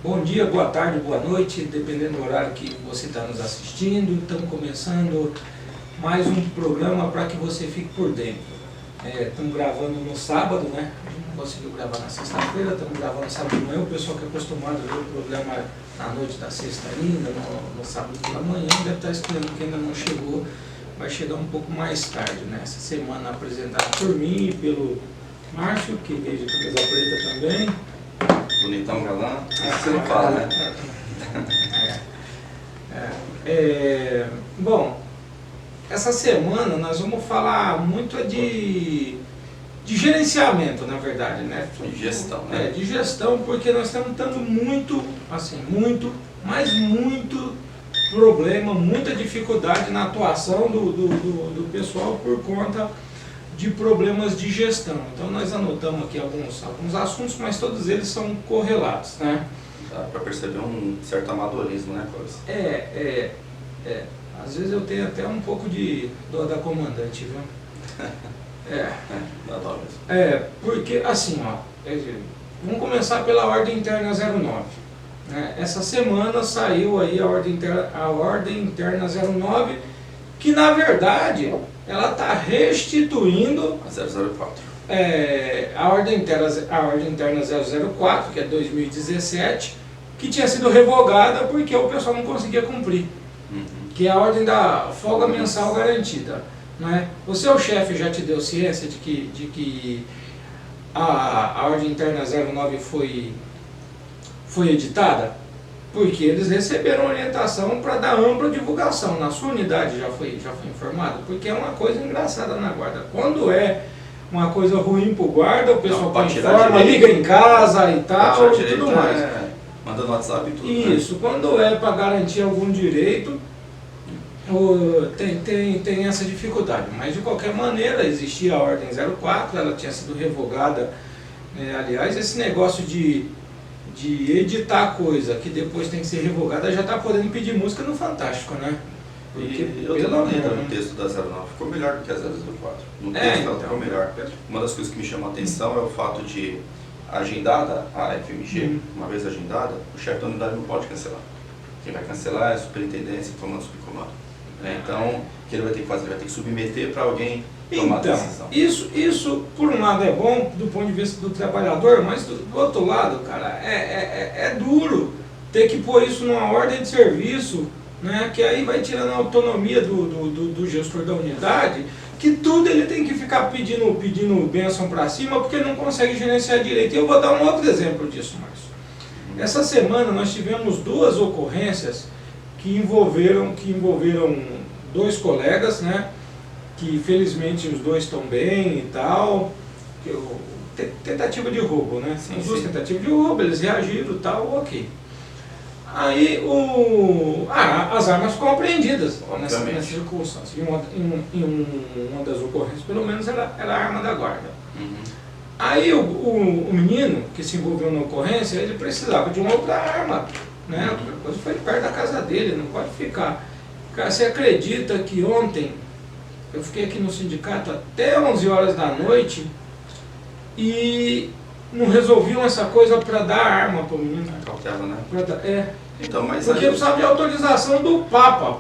Bom dia, boa tarde, boa noite, dependendo do horário que você está nos assistindo. Estamos começando mais um programa para que você fique por dentro. Estamos gravando no sábado, né? A gente não conseguiu gravar na sexta-feira, estamos gravando no sábado de manhã. O pessoal que é acostumado a ver o programa na noite da sexta ainda, no sábado pela manhã, deve estar esperando que ainda não chegou. Vai chegar um pouco mais tarde, né? Essa semana apresentado por mim e pelo Márcio, que veio de camisa preta também. Bonitão, galã, você não fala, né? Bom, essa semana nós vamos falar muito de gerenciamento, na verdade, né? De gestão, né? De gestão, porque nós estamos tendo muito problema, muita dificuldade na atuação do pessoal por conta de problemas de gestão. Então nós anotamos aqui alguns assuntos, mas todos eles são correlatos, né? Dá para perceber um certo amadorismo, né, Clóvis? Às vezes eu tenho até um pouco de dó da comandante, viu? Dá dó mesmo. Porque assim, vamos começar pela Ordem Interna 09. Né? Essa semana saiu aí a Ordem Interna 09, que na verdade ela está restituindo A 004. a Ordem Interna 004, que é 2017, que tinha sido revogada porque o pessoal não conseguia cumprir, que é a ordem da folga mensal garantida. Né? O seu chefe já te deu ciência de que a Ordem Interna 09 foi editada? Porque eles receberam orientação para dar ampla divulgação. Na sua unidade já foi informado? Porque é uma coisa engraçada na guarda. Quando é uma coisa ruim para o guarda, o pessoal informa, liga em casa e tal, e tudo mais. Manda no WhatsApp e tudo. Isso, né? Quando é para garantir algum direito, tem essa dificuldade. Mas de qualquer maneira, existia a Ordem 04, ela tinha sido revogada. Aliás, esse negócio de editar coisa que depois tem que ser revogada, já está podendo pedir música no Fantástico, né? Porque eu tenho uma lenda no texto da 09, ficou melhor do que a 004. No texto ela ficou melhor. Uma das coisas que me chama a atenção é o fato de, agendada a FMG, uma vez agendada, o chefe da unidade não pode cancelar. Quem vai cancelar é a superintendência, comando, subcomando. Então, o que ele vai ter que fazer? Ele vai ter que submeter para alguém tomar a decisão. Isso, por um lado, é bom do ponto de vista do trabalhador, mas do outro lado, cara, é duro ter que pôr isso numa ordem de serviço, né, que aí vai tirando a autonomia do gestor da unidade, que tudo ele tem que ficar pedindo bênção para cima, porque não consegue gerenciar direito. E eu vou dar um outro exemplo disso, Márcio. Essa semana nós tivemos duas ocorrências que envolveram dois colegas, né? Que felizmente os dois estão bem e tal. Tentativa de roubo, né? São duas tentativas de roubo, eles reagiram e tal, ok. Aí as armas foram apreendidas nessa circunstância. Em uma das ocorrências, pelo menos, era a arma da guarda. Aí o menino que se envolveu na ocorrência, ele precisava de uma outra arma. Né? Outra coisa foi perto da casa dele, não pode ficar. Cara, você acredita que ontem eu fiquei aqui no sindicato até 11 horas da noite e não resolviam essa coisa para dar arma para o menino? Cautela, né? Então, porque precisava de autorização do Papa.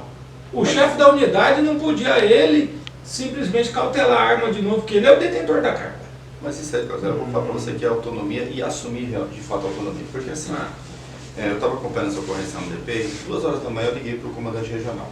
O chefe da unidade não podia ele simplesmente cautelar a arma de novo, porque ele é o detentor da carga. Mas isso aí, eu vou falar para você que é autonomia e assumir de fato a autonomia. Porque assim, eu estava acompanhando essa ocorrência no DP e 2 horas da manhã eu liguei para o comandante regional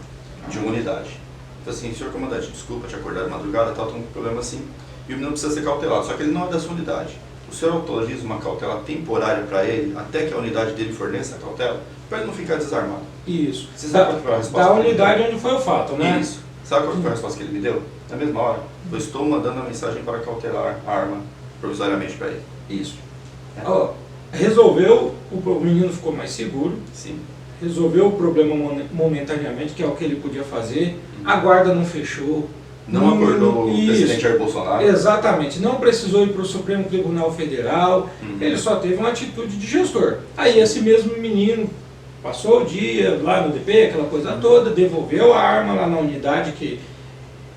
de uma unidade. Falei assim, senhor comandante, desculpa te acordar de madrugada, tal, tem um problema assim, e o menino precisa ser cautelado, só que ele não é da sua unidade. O senhor autoriza uma cautela temporária para ele, até que a unidade dele forneça a cautela, para ele não ficar desarmado. Isso. Você sabe qual foi a resposta? Da unidade onde foi o fato, né? Isso. Sabe qual foi a resposta que ele me deu? Na mesma hora, eu estou mandando a mensagem para cautelar a arma provisoriamente para ele. Isso. Resolveu, o menino ficou mais seguro. Sim. Resolveu o problema momentaneamente, que é o que ele podia fazer. A guarda não fechou. Não acordou o presidente Jair Bolsonaro. Exatamente. Não precisou ir para o Supremo Tribunal Federal. Ele só teve uma atitude de gestor. Aí esse mesmo menino passou o dia lá no DP, aquela coisa toda, devolveu a arma lá na unidade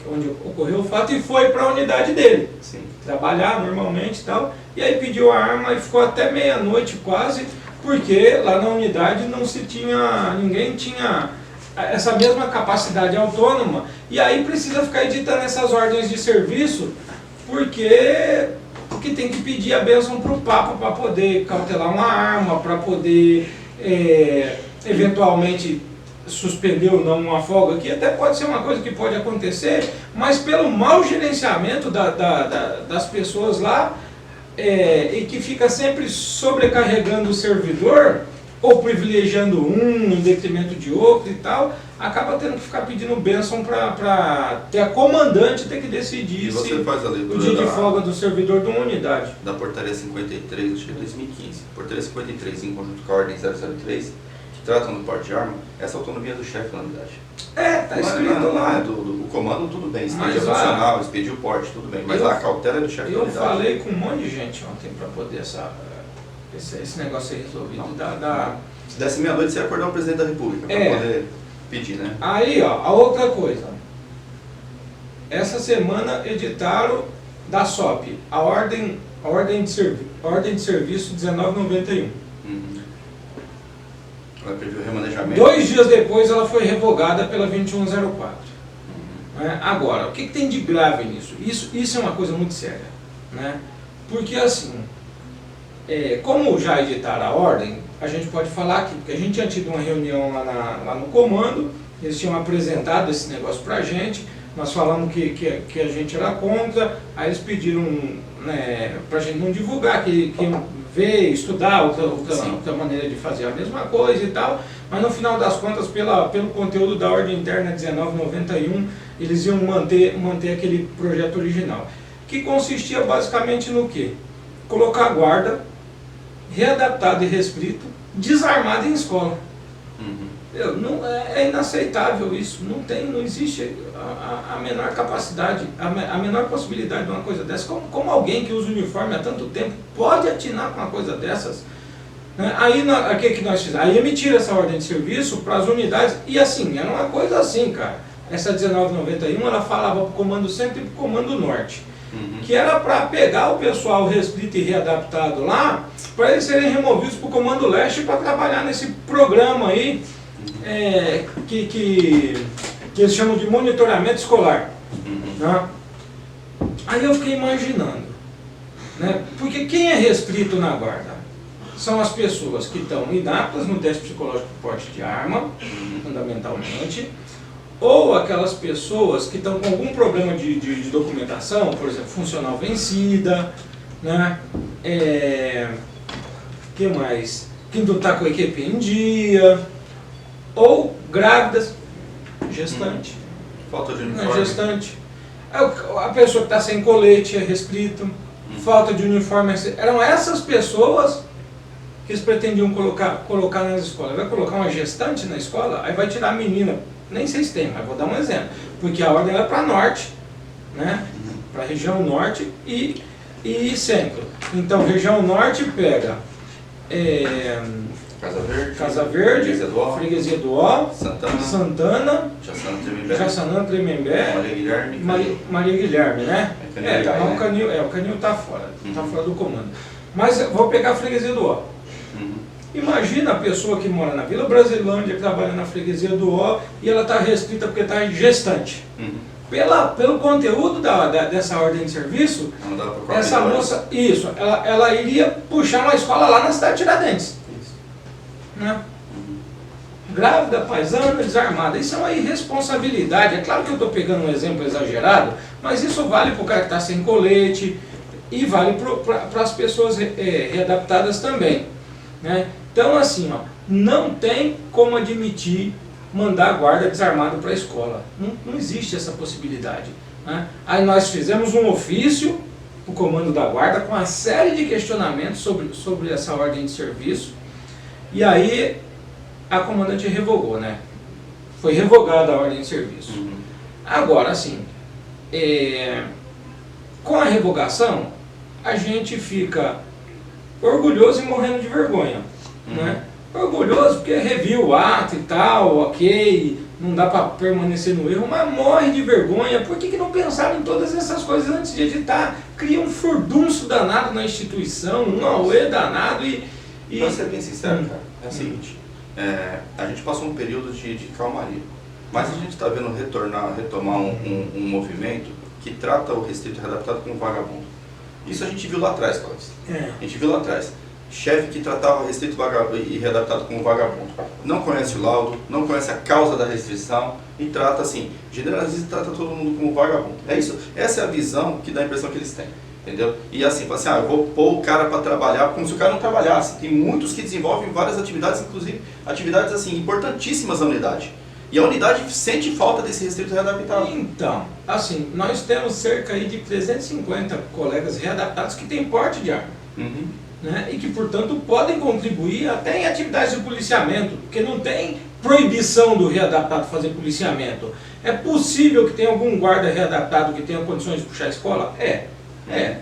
onde ocorreu o fato e foi para a unidade dele. Sim. Trabalhar normalmente e tal. E aí pediu a arma e ficou até meia-noite quase, porque lá na unidade não se tinha, ninguém tinha essa mesma capacidade autônoma, e aí precisa ficar editando essas ordens de serviço, porque tem que pedir a bênção para o Papa para poder cautelar uma arma, para poder eventualmente suspender ou não uma folga, que até pode ser uma coisa que pode acontecer, mas pelo mau gerenciamento das pessoas lá, e que fica sempre sobrecarregando o servidor, ou privilegiando um em detrimento de outro e tal, acaba tendo que ficar pedindo bênção para ter a comandante ter que decidir se o dia de folga do servidor de uma unidade. Da portaria 53, acho que é 2015, portaria 53 em conjunto com a ordem 003, que tratam do porte de arma, essa autonomia é do chefe da unidade. Tá escrito lá. Do comando tudo bem, expedir funcional, expedir o porte, tudo bem, mas a cautela é do chefe da unidade. Eu falei com um monte de gente ontem para poder esse negócio ser resolvido. Se desse meia-noite, você ia acordar o presidente da República para poder pedir, né? Aí, ó, a outra coisa. Essa semana editaram da SOP a ordem de serviço 1991. Ela previu o remanejamento. 2 dias depois ela foi revogada pela 2104. Né? Agora, o que tem de grave nisso? Isso é uma coisa muito séria. Né? Porque assim, como já editaram a ordem, a gente pode falar aqui, porque a gente tinha tido uma reunião lá no comando, eles tinham apresentado esse negócio pra gente, nós falamos que a gente era contra, aí eles pediram, né, pra gente não divulgar, que iam ver, estudar outra maneira de fazer a mesma coisa e tal, mas no final das contas, pelo conteúdo da ordem interna 1991, eles iam manter aquele projeto original, que consistia basicamente no quê? Colocar a guarda, readaptado e reescrito, desarmado em escola. É inaceitável isso, não existe a menor capacidade, a menor possibilidade de uma coisa dessa. Como alguém que usa uniforme há tanto tempo pode atinar com uma coisa dessas? Aí o que nós fizemos? Aí emitiram essa ordem de serviço para as unidades, e assim, era uma coisa assim, cara. Essa 1991, ela falava para o Comando Centro e para o Comando Norte. Que era para pegar o pessoal reescrito e readaptado lá, para eles serem removidos para o Comando Leste para trabalhar nesse programa aí, que eles chamam de monitoramento escolar. Né? Aí eu fiquei imaginando, né? Porque quem é reescrito na guarda? São as pessoas que estão inaptas no teste psicológico de porte de arma, fundamentalmente, ou aquelas pessoas que estão com algum problema de documentação, por exemplo, funcional vencida, né? Que mais? Que não está com a equipe em dia, ou grávidas, gestante. Falta de uniforme. Gestante. A pessoa que está sem colete é reescrito, falta de uniforme. Eram essas pessoas que eles pretendiam colocar nas escolas. Vai colocar uma gestante na escola, aí vai tirar a menina. Nem sei se tem, mas vou dar um exemplo. Porque a ordem era para norte, né? Para a região norte e centro. Então, região norte pega Casa Verde, Freguesia do Ó, Santana, Jaçanã, Tremembé, Maria Guilherme, né? O Canil está fora, está fora do comando. Mas vou pegar a Freguesia do Ó. Imagina a pessoa que mora na Vila Brasilândia, que trabalha na Freguesia do Ó, e ela está restrita porque está gestante. Pelo conteúdo dessa ordem de serviço, essa moça, ela iria puxar uma escola lá na cidade de Tiradentes. Né? Grávida, paisana, desarmada. Isso é uma irresponsabilidade. É claro que eu estou pegando um exemplo exagerado, mas isso vale para o cara que está sem colete e vale para as pessoas readaptadas também. Né? Então, assim, não tem como admitir mandar a guarda desarmado para a escola. Não existe essa possibilidade. Né? Aí nós fizemos um ofício, o comando da guarda, com uma série de questionamentos sobre essa ordem de serviço. E aí a comandante revogou, né? Foi revogada a ordem de serviço. Agora, assim, com a revogação, a gente fica orgulhoso e morrendo de vergonha. Né? Orgulhoso porque reviu o ato e tal, ok, não dá para permanecer no erro, mas morre de vergonha. Por que não pensaram em todas essas coisas antes de editar? Cria um furdunço danado na instituição, um auê danado E, pra ser bem sincero, cara, é o seguinte, a gente passou um período de calmaria, mas a gente está vendo retomar um movimento que trata o restrito e readaptado como vagabundo. Isso a gente viu lá atrás, Cláudio. A gente viu lá atrás. Chefe que tratava restrito e readaptado como vagabundo. Não conhece o laudo, não conhece a causa da restrição e trata assim, generaliza e trata todo mundo como vagabundo. É isso, essa é a visão que dá a impressão que eles têm. Entendeu? E assim, fala assim, eu vou pôr o cara para trabalhar como se o cara não trabalhasse. Tem muitos que desenvolvem várias atividades, inclusive atividades assim, importantíssimas na unidade. E a unidade sente falta desse restrito readaptado. Então, assim, nós temos cerca aí de 350 colegas readaptados que têm porte de arma. Né? E que, portanto, podem contribuir até em atividades de policiamento, porque não tem proibição do readaptado fazer policiamento. É possível que tenha algum guarda readaptado que tenha condições de puxar a escola? Não tem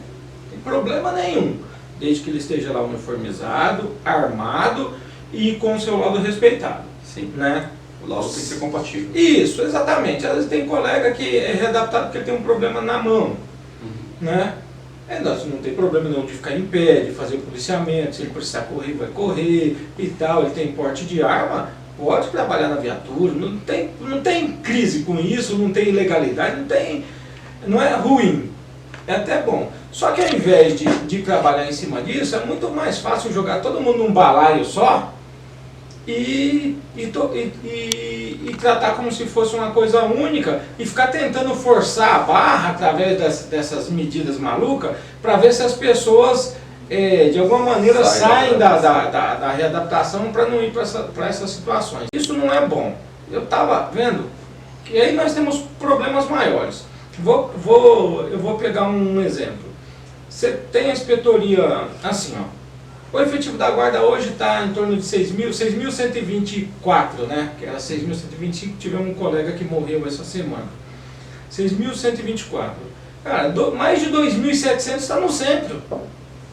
problema nenhum, desde que ele esteja lá uniformizado, armado e com o seu laudo respeitado. Sim. Né? O laudo tem que ser compatível. Isso, exatamente. Às vezes tem colega que é readaptado porque ele tem um problema na mão. Né? Não tem problema não de ficar em pé, de fazer policiamento, se ele precisar correr, vai correr e tal, ele tem porte de arma, pode trabalhar na viatura, não tem crise com isso, não tem ilegalidade, não é ruim, é até bom. Só que ao invés de trabalhar em cima disso, é muito mais fácil jogar todo mundo num balaio só e tratar como se fosse uma coisa única e ficar tentando forçar a barra através dessas medidas malucas para ver se as pessoas de alguma maneira saem da readaptação para não ir para essas situações. Isso não é bom. Eu estava vendo que aí nós temos problemas maiores. Eu vou pegar um exemplo. Você tem a inspetoria assim, ó. O efetivo da guarda hoje está em torno de 6.124, né? Que era 6.125, tivemos um colega que morreu essa semana. 6.124. Cara, mais de 2.700 está no centro.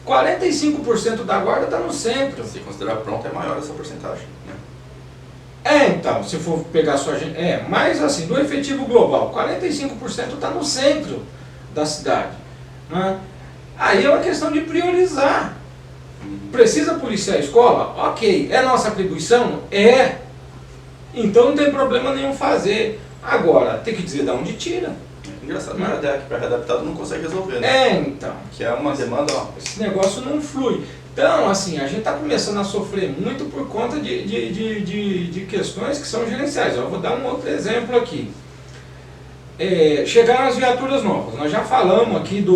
45% da guarda está no centro. Se considerar pronto, é maior essa porcentagem. Né? Então, se for pegar sua gente... mas assim, do efetivo global, 45% está no centro da cidade. Né? Aí é uma questão de priorizar. Precisa policiar a escola? Ok. É nossa atribuição? É. Então não tem problema nenhum fazer. Agora, tem que dizer de onde tira. Engraçado, mas a DEC para readaptado não consegue resolver, né? Então. Que é uma demanda, Esse negócio não flui. Então, assim, a gente está começando a sofrer muito por conta de questões que são gerenciais. Eu vou dar um outro exemplo aqui. Chegaram as viaturas novas. Nós já falamos aqui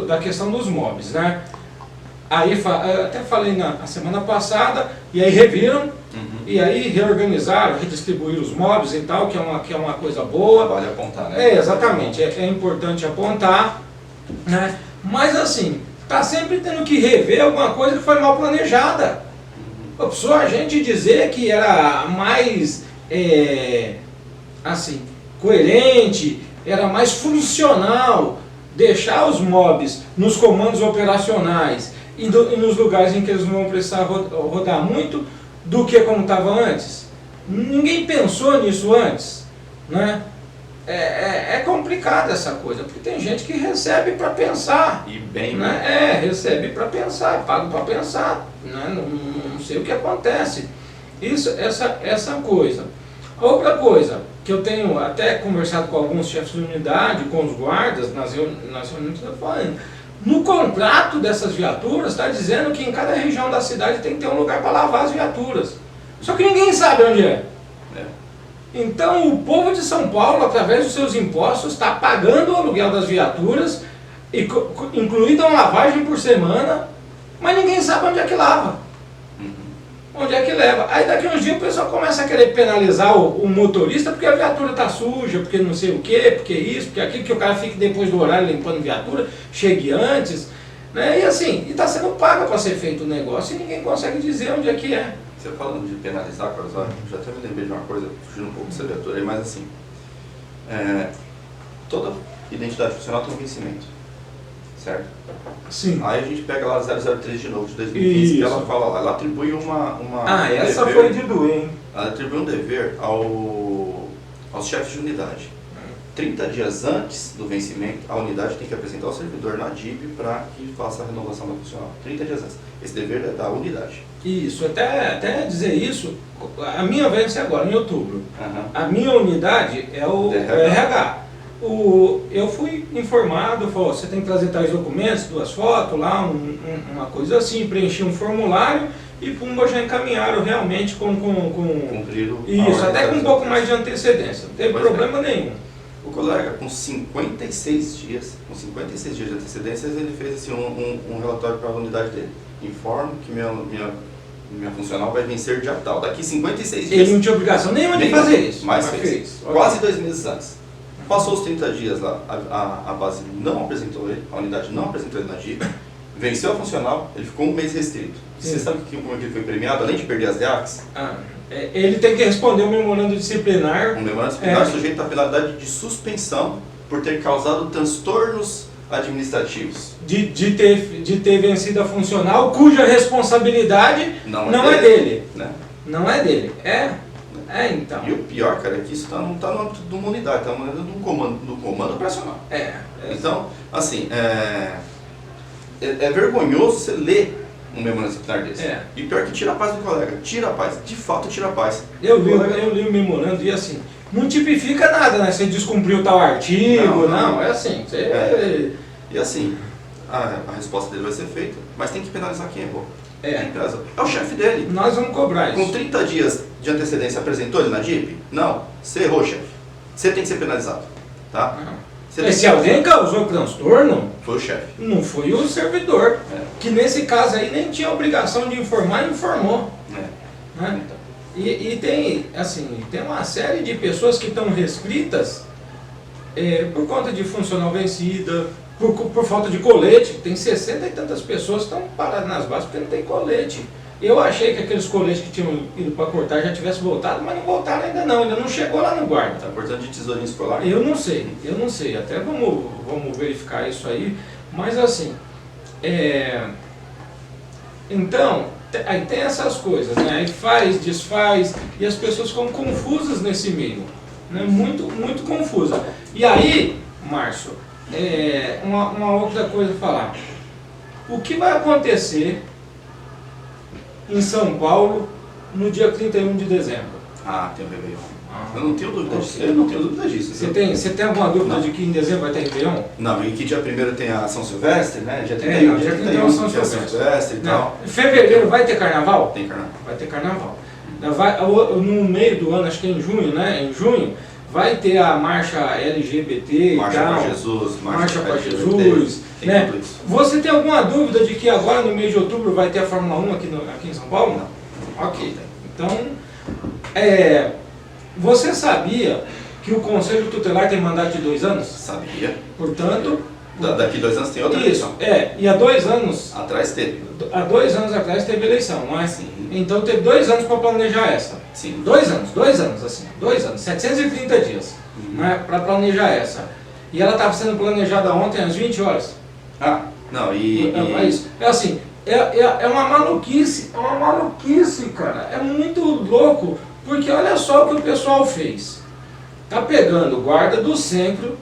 da questão dos mobs, né? Aí eu até falei na semana passada, e aí reviram, e aí reorganizaram, redistribuíram os mobs e tal, que é uma coisa boa. Vale apontar, né? Exatamente, é importante apontar, né? Mas assim, está sempre tendo que rever alguma coisa que foi mal planejada. Precisou a gente dizer que era mais, assim, coerente, era mais funcional, deixar os mobs nos comandos operacionais e nos lugares em que eles não vão precisar rodar muito, do que como estava antes. Ninguém pensou nisso antes, né? É complicado essa coisa, porque tem gente que recebe para pensar. E bem, né? Recebe para pensar, paga para pensar, né? Não sei o que acontece. Essa coisa. Outra coisa, que eu tenho até conversado com alguns chefes de unidade, com os guardas, nas reuniões que eu estou falando, no contrato dessas viaturas está dizendo que em cada região da cidade tem que ter um lugar para lavar as viaturas. Só que ninguém sabe onde é. Então o povo de São Paulo, através dos seus impostos, está pagando o aluguel das viaturas, incluída uma lavagem por semana, mas ninguém sabe onde é que lava. Onde é que leva? Aí daqui uns dias o pessoal começa a querer penalizar o motorista porque a viatura está suja, porque não sei o que, porque isso, porque aquilo, que o cara fique depois do horário limpando a viatura, chegue antes, né? E assim, está sendo pago para ser feito o negócio e ninguém consegue dizer onde é que é. Você falando de penalizar, Carlos, já até me lembrei de uma coisa, fugindo um pouco dessa viatura aí, mas assim, toda identidade funcional tem um vencimento. Certo? Sim. Aí a gente pega lá 003 de novo, de 2015, que ela fala lá, ela atribui essa dever, foi de doer, hein? Ela atribui um dever aos chefes de unidade. 30 dias antes do vencimento, a unidade tem que apresentar ao servidor na DIP para que faça a renovação da funcional. 30 dias antes. Esse dever é da unidade. Isso, até dizer isso, a minha vence agora, em outubro. Uhum. A minha unidade é o RH. Eu fui informado, falou, você tem que trazer tais documentos, 2 fotos lá, uma coisa assim, preenchi um formulário e pumba, já encaminharam realmente Cumpriram. Isso, até com um pouco mais de antecedência, não teve problema nenhum. O colega, com 56 dias de antecedência, ele fez assim, um relatório para a unidade dele. Informo que minha funcional vai vencer dia tal. Daqui 56 dias. Ele não tinha obrigação nenhuma de fazer isso. Mas fez. Quase 2 meses antes. Passou os 30 dias lá, a base não apresentou ele, a unidade não apresentou ele na DIP, venceu a funcional, ele ficou 1 mês restrito. Você sabe como é que ele foi premiado, além de perder as DEACs? Ele tem que responder um memorando disciplinar. Um memorando disciplinar sujeito à penalidade de suspensão por ter causado transtornos administrativos. De ter vencido a funcional, cuja responsabilidade não é dele. Né? Não é dele. Então. E o pior, cara, é que isso não está no âmbito de uma unidade, está no âmbito do comando operacional. Então, assim, é vergonhoso você ler um memorando disciplinar desse. E pior que tira a paz do colega. Tira a paz. De fato, tira a paz. Eu li o memorando e assim, não tipifica nada, né? Você descumpriu tal artigo, não é assim. E assim, a resposta dele vai ser feita, mas tem que penalizar quem errou. É o chefe dele. Nós vamos cobrar isso. Com 30 dias de antecedência, apresentou ele na DIP? Não. Você errou, chefe. Você tem que ser penalizado. Tá? Se alguém causou transtorno, foi o chefe. Não foi o servidor. Que nesse caso aí nem tinha obrigação de informar e informou. Né? E tem uma série de pessoas que estão restritas por conta de funcional vencida, por falta de colete. Tem 60 e tantas pessoas que estão paradas nas bases porque não tem colete. Eu achei que aqueles coletes que tinham ido para cortar já tivessem voltado, mas não voltaram ainda não chegou lá no guarda. Está cortando de tesourinho escolar? Eu não sei, até vamos verificar isso aí, mas assim, então, aí tem essas coisas, né? Aí faz, desfaz, e as pessoas ficam confusas nesse meio, né? Muito, muito confusa. E aí, Márcio, uma outra coisa a falar, o que vai acontecer em São Paulo no dia 31 de dezembro? Tem o Réveillon. Eu não tenho dúvida disso. Você tem alguma dúvida de que em dezembro vai ter Réveillon? Não, e que dia 1º tem a São Silvestre, né? Dia 31, dia 31 São Silvestre e tal. Em fevereiro vai ter carnaval? Tem carnaval. Vai ter carnaval. No meio do ano, acho que é em junho, né? Em junho, vai ter a marcha LGBT Marcha e tal. para Jesus, Marcha para Jesus. Né? Você tem alguma dúvida de que agora no mês de outubro vai ter a Fórmula 1 aqui em São Paulo? Não. Ok. Então, você sabia que o Conselho Tutelar tem mandato de 2 anos? Sabia. Portanto... Daqui 2 anos tem outra eleição. E há 2 anos... Atrás teve. Há 2 anos atrás teve eleição, não é? Sim. Então teve 2 anos para planejar essa. Sim. 2 anos, 730 dias, né, para planejar essa. E ela estava sendo planejada ontem às 20 horas. Não, É uma maluquice, cara. É muito louco, porque olha só o que o pessoal fez. Tá pegando guarda do centro,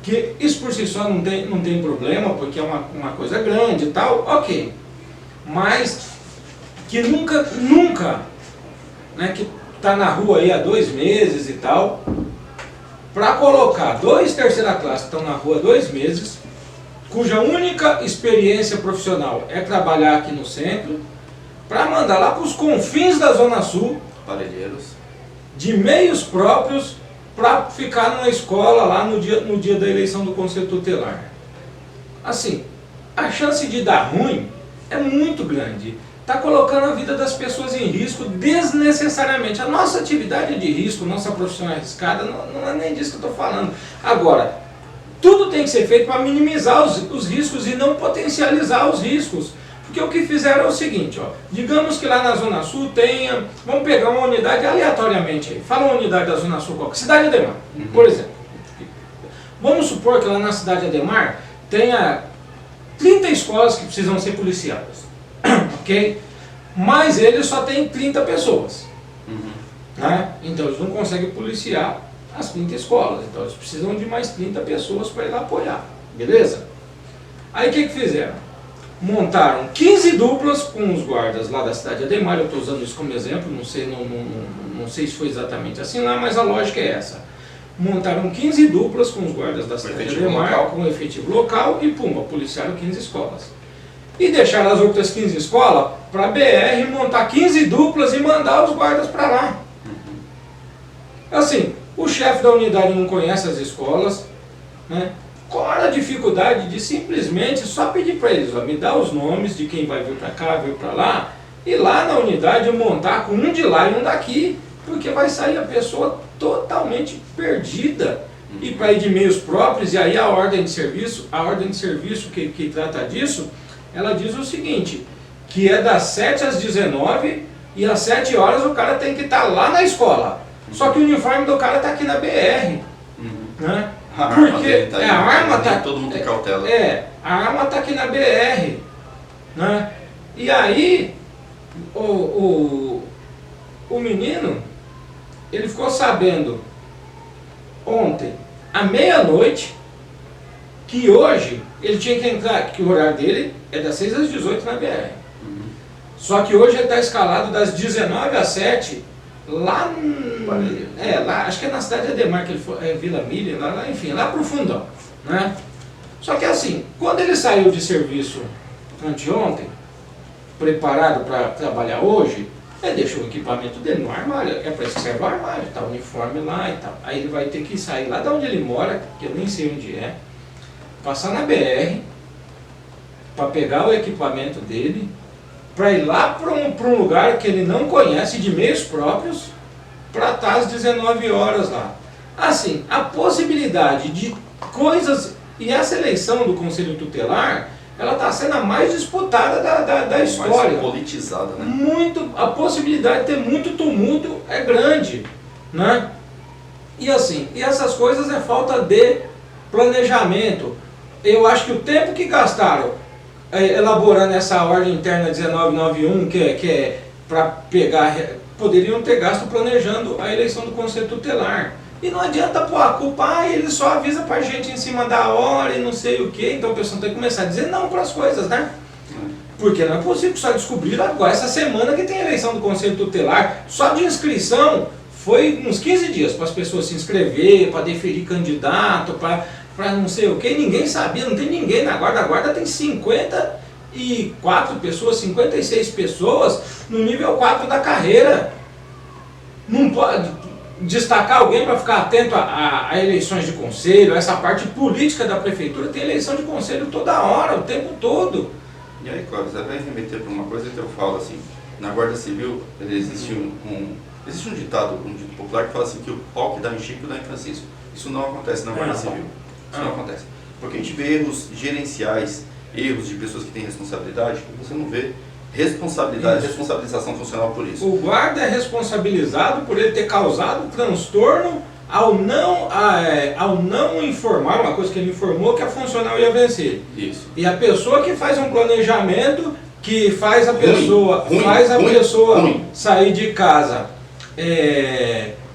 que isso por si só não tem problema, porque é uma coisa grande e tal, ok. Mas que nunca, né, que tá na rua aí há 2 meses e tal, para colocar 2 terceira classe que estão na rua há 2 meses, cuja única experiência profissional é trabalhar aqui no centro, para mandar lá para os confins da Zona Sul, Parelheiros, de meios próprios, para ficar numa escola lá no dia da eleição do Conselho Tutelar. Assim, a chance de dar ruim é muito grande. Está colocando a vida das pessoas em risco desnecessariamente. A nossa atividade é de risco, nossa profissão é arriscada, não é nem disso que eu estou falando. Agora, tudo tem que ser feito para minimizar os riscos e não potencializar os riscos. Porque o que fizeram é o seguinte, digamos que lá na Zona Sul tenha, vamos pegar uma unidade aleatoriamente aí, fala uma unidade da Zona Sul qualquer, Cidade Ademar, por exemplo. Vamos supor que lá na Cidade Ademar tenha 30 escolas que precisam ser policiadas, ok? Mas eles só têm 30 pessoas, né? Então eles não conseguem policiar as 30 escolas. Então eles precisam de mais 30 pessoas para ir lá apoiar, beleza? Aí o que fizeram? Montaram 15 duplas com os guardas lá da cidade de Ademar. Eu estou usando isso como exemplo, não sei se foi exatamente assim lá, mas a lógica é essa. Montaram 15 duplas com os guardas da cidade de Ademar, com efetivo local, e pumba, policiaram 15 escolas. E deixaram as outras 15 escolas para a BR montar 15 duplas e mandar os guardas para lá. Assim, o chefe da unidade não conhece as escolas, né? Qual era a dificuldade de simplesmente só pedir para eles, ó, me dá os nomes de quem vai vir para cá, vir para lá, e lá na unidade montar com um de lá e um daqui, porque vai sair a pessoa totalmente perdida. E para ir de meios próprios, e aí a ordem de serviço que trata disso, ela diz o seguinte, que é das 7 às 19 e às 7 horas o cara tem que estar lá na escola. Só que o uniforme do cara está aqui na BR. Né? Porque tá a arma tá, todo mundo tem cautela. A arma está aqui na BR. Né? E aí o menino, ele ficou sabendo ontem, à meia-noite, que hoje ele tinha que entrar, que o horário dele é das 6 às 18 na BR. Só que hoje ele está escalado das 19 às 7 lá, lá, acho que é na cidade de Ademar, que ele foi, Vila Milha, lá, enfim, lá pro fundão, né? Só que assim, quando ele saiu de serviço anteontem, preparado para trabalhar hoje, ele deixou o equipamento dele no armário, é para isso que serve o armário, tá o uniforme lá e tal. Aí ele vai ter que sair lá de onde ele mora, que eu nem sei onde é, passar na BR, para pegar o equipamento dele, para ir lá para um lugar que ele não conhece, de meios próprios, para estar às 19 horas lá. Assim, a possibilidade de coisas, e essa eleição do Conselho Tutelar, ela está sendo a mais disputada da história. Mais politizada, né? A possibilidade de ter muito tumulto é grande, né? E assim, e essas coisas é falta de planejamento. Eu acho que o tempo que gastaram elaborando essa ordem interna 1991, que é para pegar, poderiam ter gasto planejando a eleição do Conselho Tutelar. E não adianta pôr a culpa, ele só avisa pra gente em cima da hora e não sei o que, então o pessoal tem que começar a dizer não para as coisas, né? Porque não é possível que só descobriram agora, essa semana que tem a eleição do Conselho Tutelar, só de inscrição foi uns 15 dias para as pessoas se inscrever, para deferir candidato, para não sei o que, ninguém sabia, não tem ninguém na guarda, a guarda tem 54 pessoas, 56 pessoas no nível 4 da carreira. Não pode destacar alguém para ficar atento a eleições de conselho, essa parte política da prefeitura, tem eleição de conselho toda hora, o tempo todo. E aí, Cláudio, você vai remeter para uma coisa que eu falo assim, na Guarda Civil existe um ditado popular que fala assim, que o pau que dá em Chico dá em Francisco. Isso não acontece na Guarda Civil. Isso não acontece. Porque a gente vê erros gerenciais, erros de pessoas que têm responsabilidade, e você não vê responsabilização funcional por isso. O guarda é responsabilizado por ele ter causado transtorno ao não informar, uma coisa que ele informou, que a funcional ia vencer. Isso. E a pessoa que faz um planejamento, que faz a pessoa, sair de casa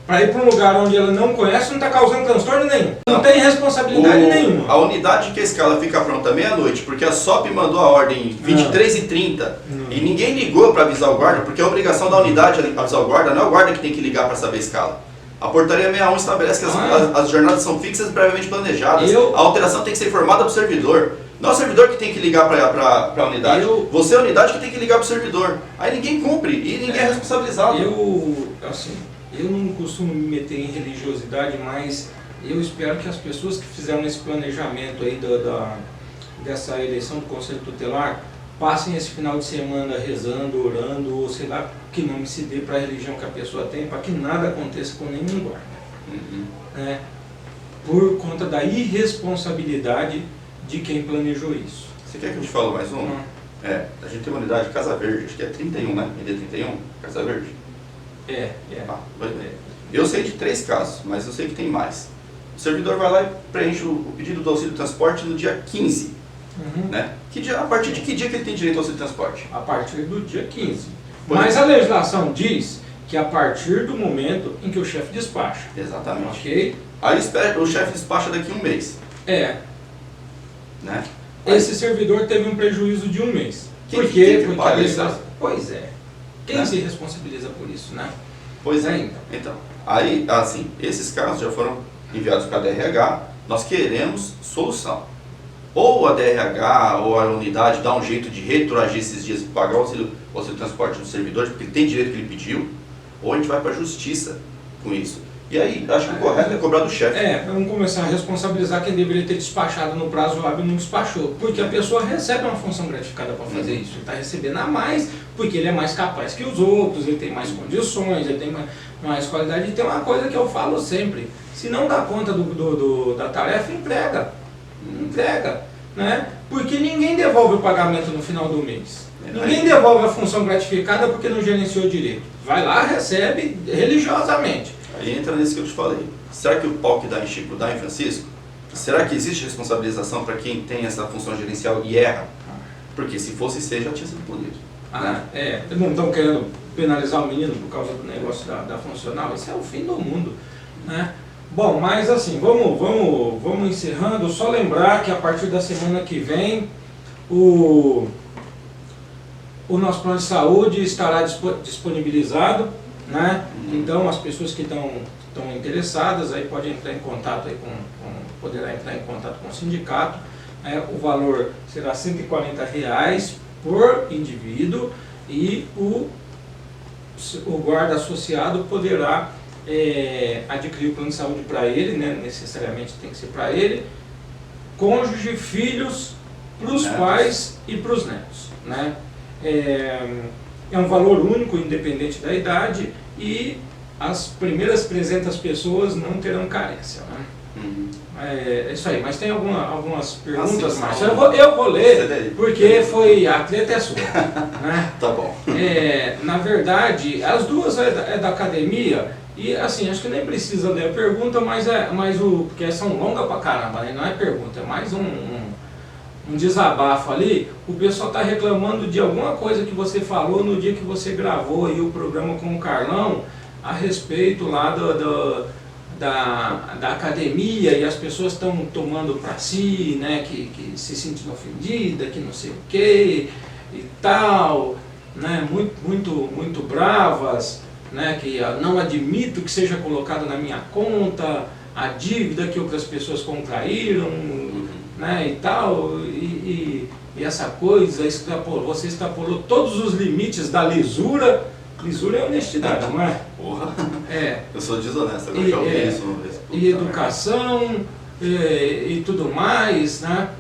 para ir para um lugar onde ela não conhece, não está causando transtorno nenhum. Não tem responsabilidade nenhuma. A unidade que a escala fica pronta meia-noite, porque a SOP mandou a ordem 23h30 e ninguém ligou para avisar o guarda, porque a obrigação da unidade é avisar o guarda, não é o guarda que tem que ligar para saber a escala. A portaria 61 estabelece que as jornadas são fixas e previamente planejadas. A alteração tem que ser informada para o servidor. Não é o servidor que tem que ligar para a unidade. Você é a unidade que tem que ligar para o servidor. Aí ninguém cumpre e ninguém é responsabilizado. Eu não costumo me meter em religiosidade, mas eu espero que as pessoas que fizeram esse planejamento aí dessa eleição do Conselho Tutelar passem esse final de semana rezando, orando, ou sei lá, que nome se dê para a religião que a pessoa tem, para que nada aconteça com nenhum guarda. Né? Por conta da irresponsabilidade de quem planejou isso. Você quer que eu te fale mais um? A gente tem uma unidade Casa Verde, acho que é 31, né? MD 31, Casa Verde. Eu sei de 3 casos, mas eu sei que tem mais. O servidor vai lá e preenche o pedido do auxílio transporte no dia 15. Né? A partir de que dia que ele tem direito ao auxílio transporte? A partir do dia 15. Mas a legislação diz que é a partir do momento em que o chefe despacha. Exatamente. Ok? Aí o chefe despacha daqui a um mês. Né? Esse servidor teve um prejuízo de um mês. Quem Por quê? que paga isso? Pois é. Quem Né? se responsabiliza por isso, né? Pois é. Então, aí, assim, esses casos já foram enviados para a DRH, nós queremos solução. Ou a DRH ou a unidade dá um jeito de retroagir esses dias e pagar o auxílio transporte dos servidores, porque ele tem direito que ele pediu, ou a gente vai para a justiça com isso. E aí, acho que o correto é cobrar do chefe. Vamos começar a responsabilizar quem deveria ter despachado no prazo hábil e não despachou. Porque a pessoa recebe uma função gratificada para fazer isso. Ele está recebendo a mais, porque ele é mais capaz que os outros, ele tem mais condições, ele tem mais qualidade. E tem uma coisa que eu falo sempre, se não dá conta da tarefa, entrega. Entrega. Né? Porque ninguém devolve o pagamento no final do mês. Ninguém devolve a função gratificada porque não gerenciou direito. Vai lá, recebe religiosamente. Aí entra nisso que eu te falei. Será que o pau que dá em Chico dá em Francisco? Será que existe responsabilização para quem tem essa função gerencial e erra? Porque se fosse ser, já tinha sido punido. Não estão querendo penalizar o menino por causa do negócio da funcional. Isso é o fim do mundo. Né? Bom, mas assim, vamos encerrando. Só lembrar que a partir da semana que vem o nosso plano de saúde estará disponibilizado, né? Então as pessoas que estão interessadas aí podem entrar em contato aí poderá entrar em contato com o sindicato. O valor será R$ 140 por indivíduo e o guarda associado poderá adquirir o plano de saúde para ele, né? Necessariamente tem que ser para ele, cônjuge, filhos, para os pais e para os netos, né? É um valor único, independente da idade, e as primeiras 300 pessoas não terão carência. Né? É isso aí, mas tem algumas perguntas mais. Eu vou ler, porque a treta é sua. Né? Tá bom. Na verdade, as duas é da academia, e assim, acho que nem precisa ler a pergunta, porque são longas pra caramba, né? Não é pergunta, é mais um desabafo ali. O pessoal está reclamando de alguma coisa que você falou no dia que você gravou aí o programa com o Carlão a respeito lá da academia, e as pessoas estão tomando para si, né, que se sentindo ofendida, que não sei o que e tal, né, muito bravas, né, que não admito que seja colocado na minha conta a dívida que outras pessoas contraíram, né, e tal, e essa coisa, você extrapolou todos os limites da lisura. Lisura é honestidade, não é? Porra. Eu sou desonesto, agora já ouvi isso. E educação, e tudo mais, né?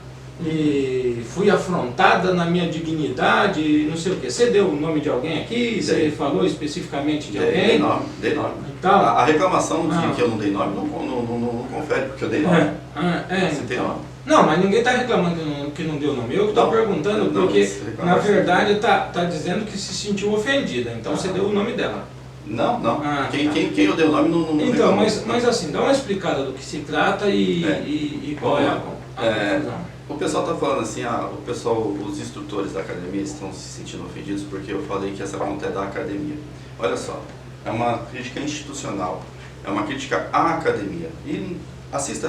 E fui afrontada na minha dignidade, não sei o que. Você deu o nome de alguém aqui? Você falou especificamente de alguém? Dei nome. Então, a reclamação de que eu não dei nome não confere, porque eu dei nome. Você tem nome. Não, mas ninguém está reclamando que não deu nome. Eu estou perguntando porque, na verdade, está dizendo que se sentiu ofendida. Então você deu o nome dela. Não. Quem eu dei o nome não então, mas assim, dá uma explicada do que se trata e qual é a conclusão. O pessoal está falando assim, os instrutores da academia estão se sentindo ofendidos porque eu falei que essa conta é da academia. Olha só, é uma crítica institucional, é uma crítica à academia. E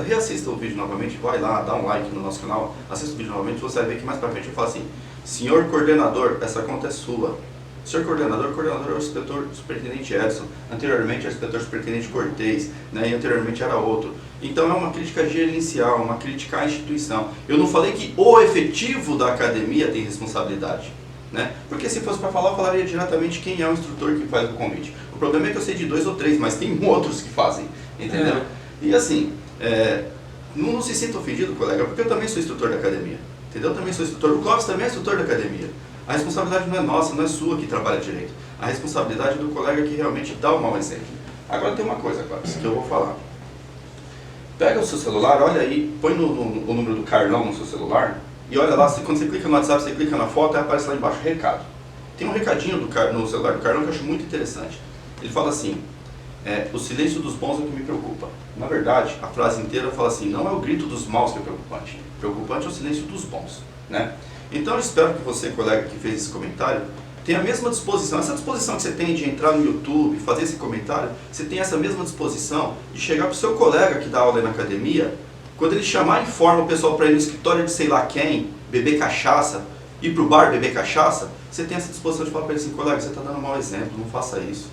reassista o vídeo novamente, vai lá, dá um like no nosso canal, assista o vídeo novamente, você vai ver que mais pra frente eu falo assim: senhor coordenador, essa conta é sua. Senhor coordenador é o superintendente Edson, anteriormente era o inspetor superintendente Cortez, né, e anteriormente era outro. Então é uma crítica gerencial, uma crítica à instituição. Eu não falei que o efetivo da academia tem responsabilidade, né? Porque se fosse para falar, eu falaria diretamente quem é o instrutor que faz o convite. O problema é que eu sei de 2 ou 3, mas tem outros que fazem, entendeu? E assim, não se sinta ofendido, colega, porque eu também sou instrutor da academia, entendeu? Eu também sou instrutor, o Clóvis também é instrutor da academia. A responsabilidade não é nossa, não é sua que trabalha direito. A responsabilidade é do colega que realmente dá o mau exemplo. Agora tem uma coisa, Clóvis, que eu vou falar. Pega o seu celular, olha aí, põe o número do Carlão no seu celular e olha lá, quando você clica no WhatsApp, você clica na foto, aí aparece lá embaixo, recado. Tem um recadinho no celular do Carlão que eu acho muito interessante. Ele fala assim: o silêncio dos bons é o que me preocupa. Na verdade, a frase inteira fala assim: não é o grito dos maus que é preocupante. Preocupante é o silêncio dos bons, né? Então eu espero que você, colega que fez esse comentário, tem a mesma disposição, essa disposição que você tem de entrar no YouTube, fazer esse comentário, você tem essa mesma disposição de chegar para o seu colega que dá aula aí na academia, quando ele chamar, informa o pessoal para ir no escritório de sei lá quem, beber cachaça, ir para o bar beber cachaça, você tem essa disposição de falar para ele assim, colega, você está dando um mau exemplo, não faça isso.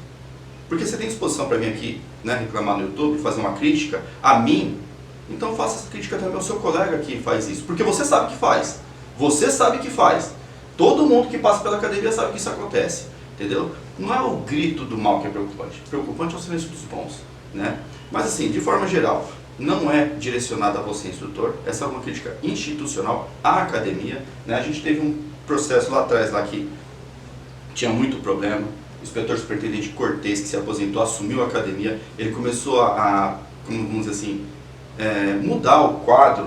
Porque você tem disposição para vir aqui, né, reclamar no YouTube, fazer uma crítica a mim, então faça essa crítica também ao seu colega que faz isso, porque você sabe que faz. Você sabe que faz. Todo mundo que passa pela academia sabe que isso acontece, entendeu? Não é o grito do mal que é preocupante. Preocupante é o silêncio dos bons, né? Mas assim, de forma geral, não é direcionada a você, instrutor. Essa é uma crítica institucional à academia, né? A gente teve um processo lá atrás, lá que tinha muito problema. O inspetor superintendente Cortez, que se aposentou, assumiu a academia. Ele começou como vamos dizer assim, mudar o quadro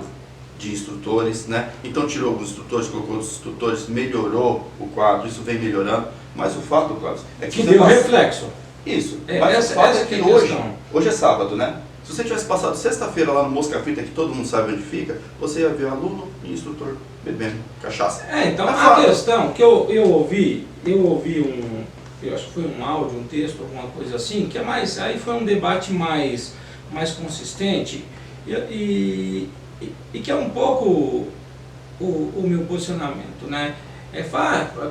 de instrutores, né? Então tirou alguns instrutores, colocou outros instrutores, melhorou o quadro, isso vem melhorando, mas o fato, Cláudio, é que deu reflexo. Isso, mas o fato é que hoje é sábado, né? Se você tivesse passado sexta-feira lá no Mosca Frita, que todo mundo sabe onde fica, você ia ver aluno e instrutor bebendo cachaça. Então a questão que eu ouvi eu acho que foi um áudio, um texto, alguma coisa assim, que aí foi um debate mais consistente e que é um pouco o meu posicionamento, né?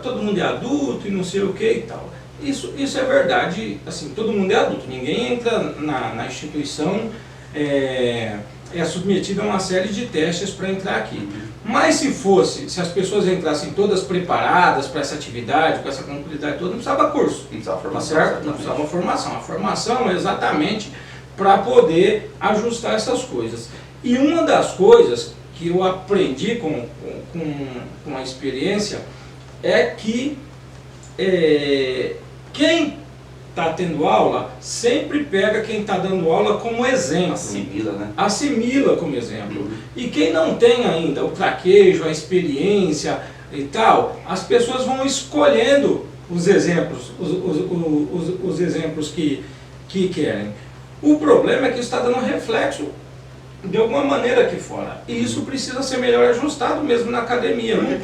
Todo mundo é adulto e não sei o que e tal. Isso é verdade, assim, todo mundo é adulto, ninguém entra na instituição, é submetido a uma série de testes para entrar aqui. Mas se as pessoas entrassem todas preparadas para essa atividade, com essa tranquilidade toda, não precisava curso, não precisava formação, certo? Não precisava formação. A formação é exatamente para poder ajustar essas coisas. E uma das coisas que eu aprendi com a experiência é que quem está tendo aula sempre pega quem está dando aula como exemplo. Assimila, né? Assimila como exemplo. E quem não tem ainda o traquejo, a experiência e tal, as pessoas vão escolhendo os exemplos, os exemplos que querem. O problema é que isso está dando reflexo de alguma maneira aqui fora. E isso precisa ser melhor ajustado mesmo na academia. Não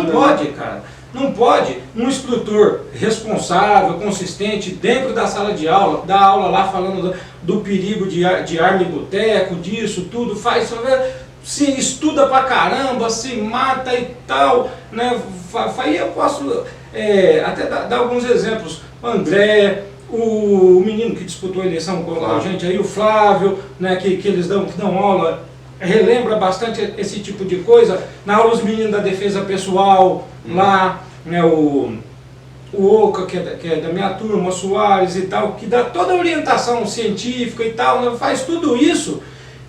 pode, cara. Não pode um instrutor responsável, consistente, dentro da sala de aula, dar aula lá falando do perigo de arma e boteco, disso, tudo, se estuda pra caramba, se mata e tal, né? Aí eu posso até dar alguns exemplos. O André, o menino que disputou a eleição com a gente aí, o Flávio, né, que eles dão aula, relembra bastante esse tipo de coisa. Na aula os meninos da defesa pessoal, lá, né, o Oca, que é da minha turma, o Soares e tal, que dá toda a orientação científica e tal, né, faz tudo isso.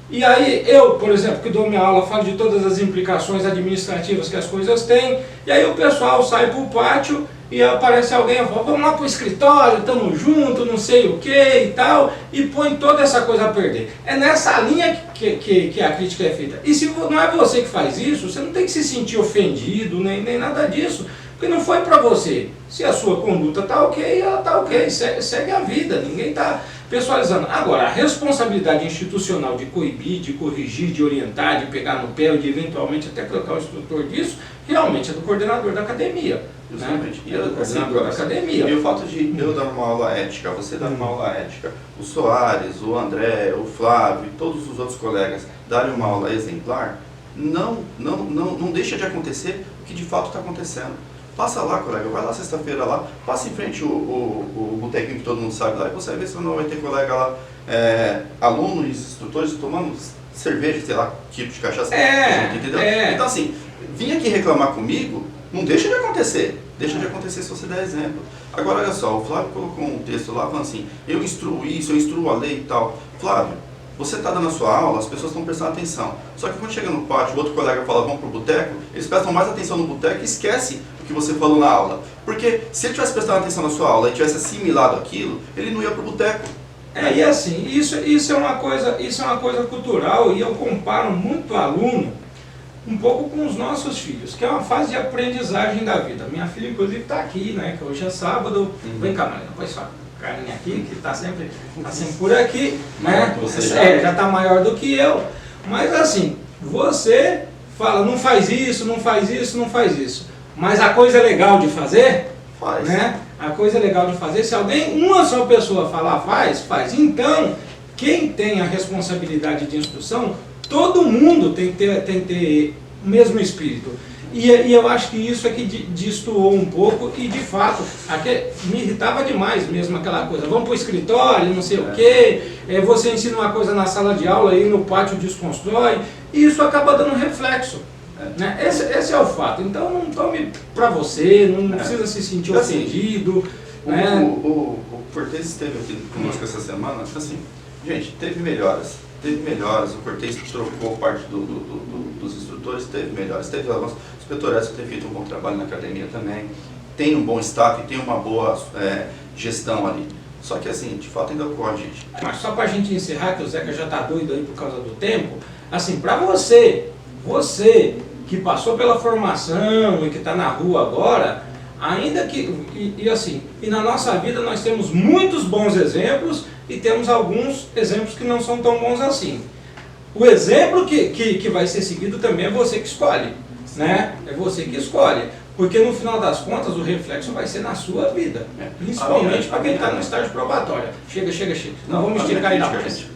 E aí eu, por exemplo, que dou minha aula, falo de todas as implicações administrativas que as coisas têm, e aí o pessoal sai para o pátio e aparece alguém e fala, vamos lá para o escritório, estamos juntos, não sei o que e tal, e põe toda essa coisa a perder. É nessa linha que a crítica é feita. E se não é você que faz isso, você não tem que se sentir ofendido, nem nada disso, porque não foi para você. Se a sua conduta está ok, ela está ok, segue a vida, ninguém está pessoalizando. Agora, a responsabilidade institucional de coibir, de corrigir, de orientar, de pegar no pé, ou de eventualmente até colocar o instrutor disso, realmente é do coordenador da academia. Justamente. Né? Da academia. E o fato de eu dar uma aula ética, você dar uma aula ética, o Soares, o André, o Flávio e todos os outros colegas darem uma aula exemplar, não deixa de acontecer o que de fato está acontecendo. Passa lá, colega, vai lá sexta-feira lá, passa em frente o botequinho que todo mundo sabe lá, e você vai ver se não vai ter colega lá, alunos, instrutores tomando cerveja, sei lá, tipo de cachaça, entendeu? Então assim, vim aqui reclamar comigo, não deixa de acontecer. Deixa de acontecer se você der exemplo. Agora, olha só, o Flávio colocou um texto lá falando assim, eu instruo isso, eu instruo a lei e tal. Flávio, você está dando a sua aula, as pessoas estão prestando atenção. Só que quando chega no pátio, o outro colega fala, vamos pro boteco, eles prestam mais atenção no boteco e esquecem o que você falou na aula. Porque se ele tivesse prestado atenção na sua aula e tivesse assimilado aquilo, ele não ia pro boteco. E assim, isso é uma coisa cultural, e eu comparo muito aluno um pouco com os nossos filhos, que é uma fase de aprendizagem da vida. Minha filha, inclusive, está aqui, né? Que hoje é sábado. Vem cá, Marina, põe sua carinha aqui, que está sempre por aqui, né? Você já está maior do que eu. Mas assim, você fala, não faz isso, não faz isso, não faz isso. Mas a coisa é legal de fazer, Faz. Né? A coisa legal de fazer, se uma só pessoa falar faz. Então, quem tem a responsabilidade de instrução, todo mundo tem que ter o mesmo espírito. E eu acho que isso é que destoou um pouco e, de fato, me irritava demais mesmo aquela coisa. Vamos para o escritório, não sei o quê, você ensina uma coisa na sala de aula e no pátio desconstrói, e isso acaba dando reflexo. Né? Esse é o fato. Então não tome para você, não precisa se sentir ofendido. Né? O Cortez esteve aqui conosco essa semana, assim, gente, teve melhoras, o Cortez trocou parte dos instrutores, teve melhoras, teve avanços. Os petorescos têm feito um bom trabalho na academia também, tem um bom staff, tem uma boa gestão ali. Só que assim, de fato ainda ocorre, gente. Mas só para a gente encerrar, que o Zeca já está doido aí por causa do tempo, assim, para você que passou pela formação e que está na rua agora, ainda que, e na nossa vida nós temos muitos bons exemplos e temos alguns exemplos que não são tão bons assim. O exemplo que vai ser seguido também é você que escolhe, né? É você que escolhe, porque no final das contas o reflexo vai ser na sua vida, principalmente para quem está no estágio probatório. Chega. Não vamos esticar aí na frente.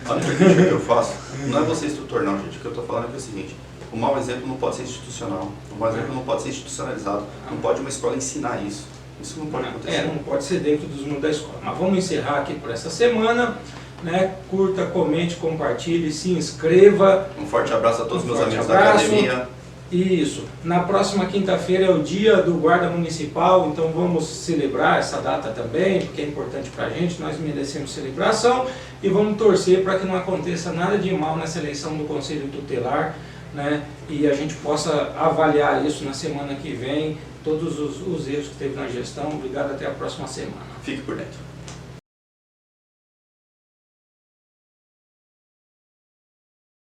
A única crítica que eu faço não é você instrutor não, gente. O que eu estou falando é o seguinte: o mau exemplo não pode ser institucional, o mau exemplo não pode ser institucionalizado, não pode uma escola ensinar isso. Isso não pode acontecer. Não pode ser dentro dos mundos da escola. Mas vamos encerrar aqui por essa semana. Né? Curta, comente, compartilhe, se inscreva. Um forte abraço a todos os meus amigos da academia. Isso. Na próxima quinta-feira é o dia do guarda municipal, então vamos celebrar essa data também, porque é importante para a gente, nós merecemos celebração e vamos torcer para que não aconteça nada de mal nessa eleição do Conselho Tutelar, né? E a gente possa avaliar isso na semana que vem, todos os erros que teve na gestão. Obrigado, até a próxima semana. Fique por dentro.